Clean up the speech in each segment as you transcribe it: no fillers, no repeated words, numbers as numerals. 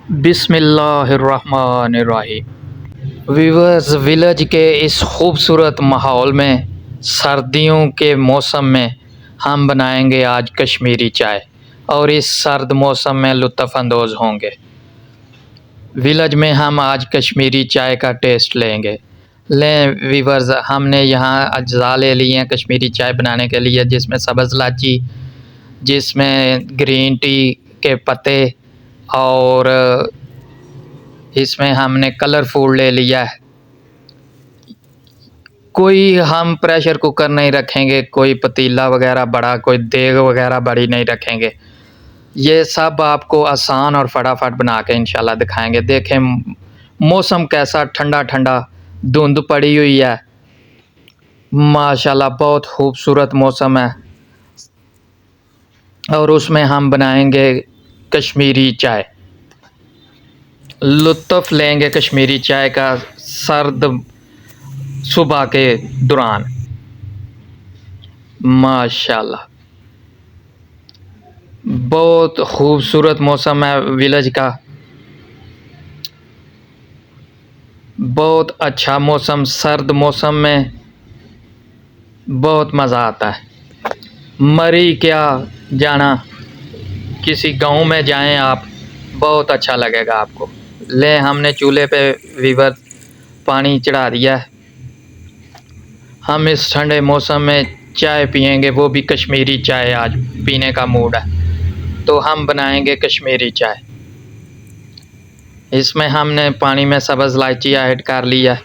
बिस्मिल्लाहिर्रहमानिर्रहीम। Viewers, village के इस खूबसूरत माहौल में सर्दियों के मौसम में हम बनाएंगे आज कश्मीरी चाय और इस सर्द मौसम में लुत्फ़ अंदोज़ होंगे। विलेज में हम आज कश्मीरी चाय का टेस्ट लेंगे। लें वीवर्स, हमने यहाँ अज्जा ले लिए हैं कश्मीरी चाय बनाने के लिए, जिसमें सब्ज़ इलायची, जिसमें ग्रीन टी के पत्ते और इसमें हमने कलरफुल ले लिया है। कोई हम प्रेशर कुकर नहीं रखेंगे, कोई पतीला वगैरह बड़ा, कोई देग वगैरह बड़ी नहीं रखेंगे। ये सब आपको आसान और फटाफट बना के इंशाल्लाह दिखाएंगे। देखें मौसम कैसा ठंडा ठंडा, धुंध पड़ी हुई है, माशाल्लाह बहुत खूबसूरत मौसम है। और उसमें हम बनाएंगे कश्मीरी चाय, लुत्फ़ लेंगे कश्मीरी चाय का सर्द सुबह के दौरान। माशाल्लाह बहुत खूबसूरत मौसम है विलेज का, बहुत अच्छा मौसम। सर्द मौसम में बहुत मज़ा आता है। मरी क्या जाना, किसी गांव में जाएं आप, बहुत अच्छा लगेगा आपको। ले हमने चूल्हे पे वीवर पानी चढ़ा दिया है। हम इस ठंडे मौसम में चाय पियेंगे, वो भी कश्मीरी चाय। आज पीने का मूड है तो हम बनाएंगे कश्मीरी चाय। इसमें हमने पानी में सब्ज़ इलायची ऐड कर लिया।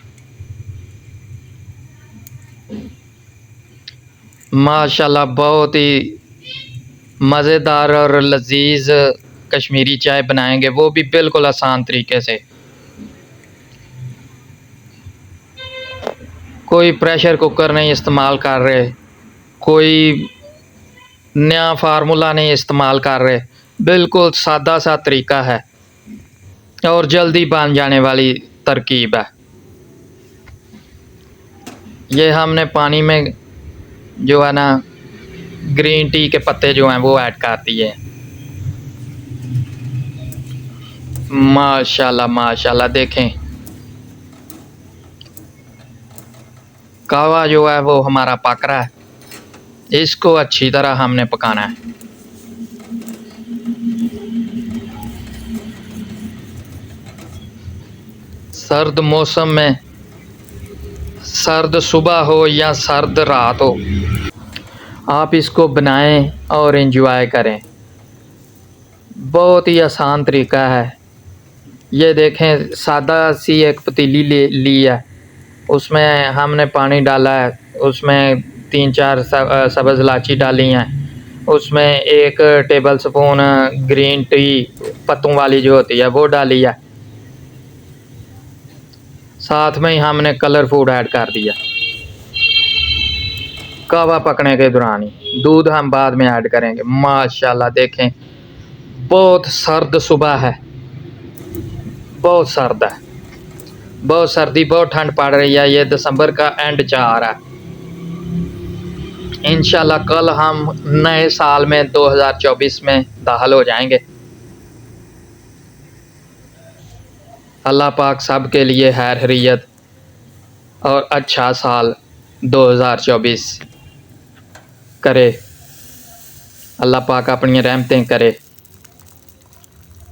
माशाल्लाह बहुत ही मज़ेदार और लजीज कश्मीरी चाय बनाएंगे, वो भी बिल्कुल आसान तरीके से। कोई प्रेशर कुकर नहीं इस्तेमाल कर रहे, कोई नया फार्मूला नहीं इस्तेमाल कर रहे, बिल्कुल सादा सा तरीका है और जल्दी बन जाने वाली तरकीब है। ये हमने पानी में जो है ना ग्रीन टी के पत्ते जो हैं वो ऐड कर दिए। माशाल्लाह माशाल्लाह, देखें कहवा जो है वो हमारा पक रहा है, इसको अच्छी तरह हमने पकाना है। सर्द मौसम में, सर्द सुबह हो या सर्द रात हो, आप इसको बनाएं और एंजॉय करें। बहुत ही आसान तरीका है। ये देखें सादा सी एक पतीली ले ली है, उसमें हमने पानी डाला है, उसमें 3-4 सब्ज़ इलायची डाली हैं, उसमें 1 टेबल स्पून ग्रीन टी पत्तों वाली जो होती है वो डाली है, साथ में ही हमने कलर फूड ऐड कर दिया। कहवा पकने के दौरान ही, दूध हम बाद में ऐड करेंगे। माशाल्लाह देखें बहुत सर्द सुबह है, बहुत सर्द है, बहुत सर्दी, बहुत ठंड पड़ रही है। ये दिसंबर का एंड जा रहा है। इंशाल्लाह कल हम नए साल में 2024 में दाखिल हो जाएंगे। अल्लाह पाक सब के लिए खैर खैरियत और अच्छा साल 2024 करे। अल्लाह पाक अपनी रहमतें करे।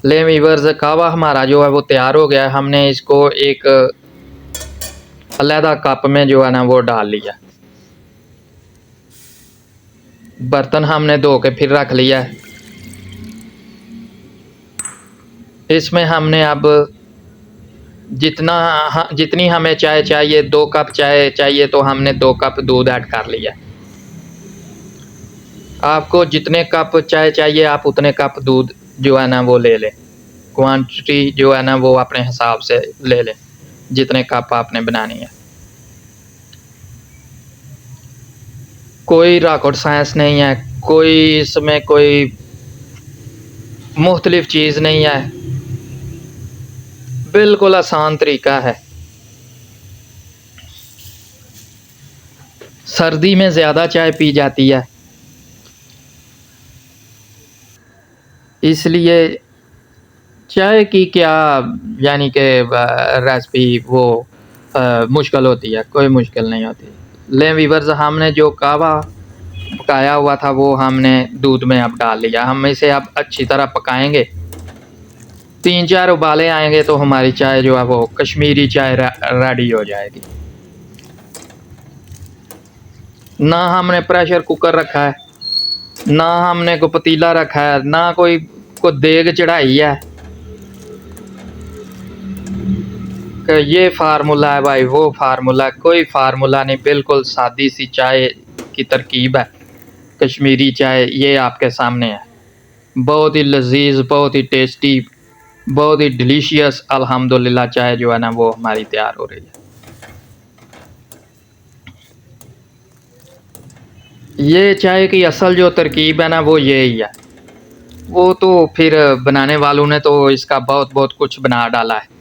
ले वीवर्स, कहवा हमारा जो है वो तैयार हो गया है। हमने इसको एक अलहदा कप में जो है ना वो डाल लिया। बर्तन हमने धो के फिर रख लिया है। इसमें हमने अब जितनी हमें चाय चाहिए, 2 कप चाय चाहिए तो हमने 2 कप दूध ऐड कर लिया। आपको जितने कप चाय चाहिए आप उतने कप दूध जो है ना वो ले लें। क्वांटिटी जो है ना वो अपने हिसाब से ले लें, जितने कप आपने बनानी है। कोई रॉकेट साइंस नहीं है, कोई इसमें कोई मुख्तलिफ चीज़ नहीं है, बिल्कुल आसान तरीका है। सर्दी में ज़्यादा चाय पी जाती है, इसलिए चाय की क्या यानी कि रेसिपी वो मुश्किल होती है, कोई मुश्किल नहीं होती। लें व्यूअर्स, हमने जो कहवा पकाया हुआ था वो हमने दूध में अब डाल लिया। हम इसे अब अच्छी तरह पकाएंगे। 3-4 उबाले आएंगे तो हमारी चाय जो है वो कश्मीरी चाय रेडी हो जाएगी। ना हमने प्रेशर कुकर रखा है, ना हमने कोई पतीला रखा है, ना कोई को देग चढ़ाई है कि ये फार्मूला है भाई, वो फार्मूला, कोई फार्मूला नहीं। बिल्कुल सादी सी चाय की तरकीब है कश्मीरी चाय, ये आपके सामने है। बहुत ही लजीज, बहुत ही टेस्टी, बहुत ही डिलीशियस अल्हम्दुलिल्लाह चाय जो है ना वो हमारी तैयार हो रही है। ये चाय की असल जो तरकीब है ना वो यही है। वो तो फिर बनाने वालों ने तो इसका बहुत बहुत कुछ बना डाला है।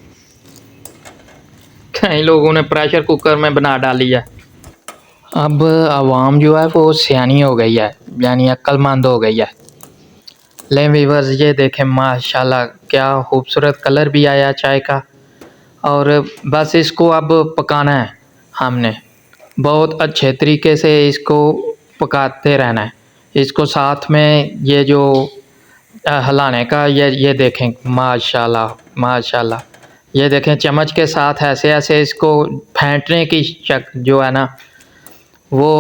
कई लोगों ने प्रेशर कुकर में बना डाली है। अब आवाम जो है वो सियानी हो गई है, यानी अक्लमंद हो गई है। लें व्यूअर्स, ये देखें माशाल्लाह क्या खूबसूरत कलर भी आया चाय का। और बस इसको अब पकाना है हमने, बहुत अच्छे तरीके से इसको पकाते रहना है। इसको साथ में ये जो हिलाने का ये देखें माशाल्लाह माशाल्लाह। ये देखें चम्मच के साथ ऐसे ऐसे इसको फेंटने की शक जो है ना वो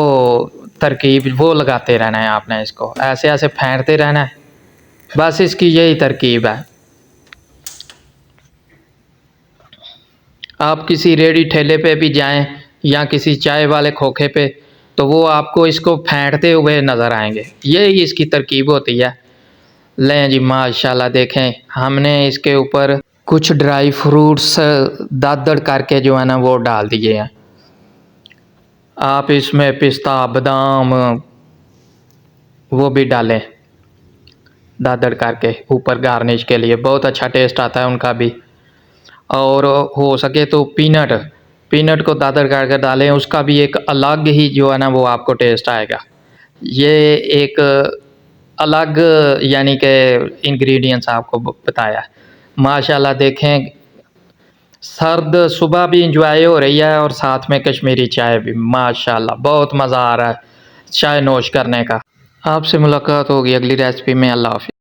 तरकीब वो लगाते रहना है आपने। इसको ऐसे ऐसे फेंटते रहना है, बस इसकी यही तरकीब है। आप किसी रेडी ठेले पे भी जाएं या किसी चाय वाले खोखे पे तो वो आपको इसको फेंटते हुए नज़र आएंगे। यही इसकी तरकीब होती है। लें जी माशाल्लाह, देखें हमने इसके ऊपर कुछ ड्राई फ्रूट्स दादड़ करके जो है ना वो डाल दिए हैं। आप इसमें पिस्ता, बादाम वो भी डालें दादड़ करके ऊपर गार्निश के लिए, बहुत अच्छा टेस्ट आता है उनका भी। और हो सके तो पीनट को दादड़ करके डालें, उसका भी एक अलग ही जो है ना वो आपको टेस्ट आएगा। ये एक अलग यानी कि इंग्रेडिएंट्स आपको बताया। माशाल्लाह देखें सर्द सुबह भी इंजॉय हो रही है और साथ में कश्मीरी चाय भी। माशाल्लाह बहुत मज़ा आ रहा है चाय नोश करने का। आपसे मुलाकात होगी अगली रेसिपी में। अल्लाह हाफ़िज़।